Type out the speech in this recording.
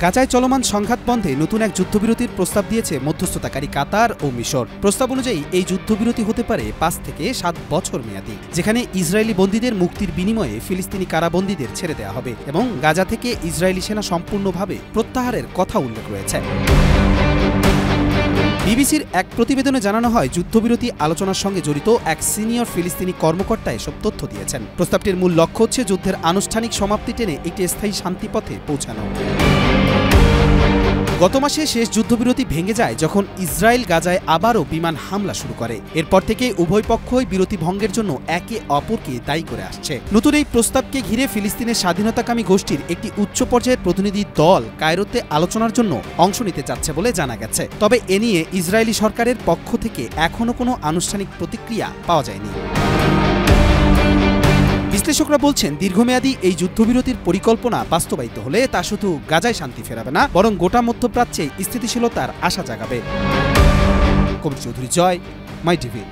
গাজায় চলমান সংঘাত বন্ধে নতুন এক যুদ্ধবিরতির প্রস্তাব দিয়েছে মধ্যস্থতাকারী কাতার ও মিশর। প্রস্তাব অনুযায়ী এই যুদ্ধবিরতি হতে পারে ৫ থেকে ৭ বছর মেয়াদী, যেখানে ইসরায়েলি বন্দীদের মুক্তির বিনিময়ে ফিলিস্তিনি কারাবন্দীদের ছেড়ে দেওয়া হবে এবং গাজা থেকে ইসরায়েলি সেনা সম্পূর্ণভাবে প্রত্যাহারের কথা উল্লেখ রয়েছে। বিবিসির এক প্রতিবেদনে জানানো হয়, যুদ্ধবিরতি আলোচনার সঙ্গে জড়িত এক সিনিয়র ফিলিস্তিনি কর্মকর্তা এসব তথ্য দিয়েছেন। প্রস্তাবটির মূল লক্ষ্য হচ্ছে যুদ্ধের আনুষ্ঠানিক সমাপ্তি টেনে একটি স্থায়ী শান্তিপথে পৌঁছানো। গত মাসে শেষ যুদ্ধবিরতি ভেঙে যায় যখন ইসরায়েল গাজায় আবারও বিমান হামলা শুরু করে। এরপর থেকে উভয় পক্ষই বিরতি ভঙ্গের জন্য একে অপরকে দায়ী করে আসছে। নতুন এই প্রস্তাবকে ঘিরে ফিলিস্তিনের স্বাধীনতাকামী গোষ্ঠীর একটি উচ্চ পর্যায়ের প্রতিনিধি দল কায়রোতে আলোচনার জন্য অংশ নিতে যাচ্ছে বলে জানা গেছে। তবে এ নিয়ে ইসরায়েলি সরকারের পক্ষ থেকে এখনও কোনো আনুষ্ঠানিক প্রতিক্রিয়া পাওয়া যায়নি। বিশ্লেষকরা বলছেন, দীর্ঘমেয়াদী এই যুদ্ধবিরতির পরিকল্পনা বাস্তবায়িত হলে তা শুধু গাজায় শান্তি ফেরাবে না, বরং গোটা মধ্যপ্রাচ্যে স্থিতিশীলতার আশা জাগাবে। কবির চৌধুরী, জয়, মাই টিভি।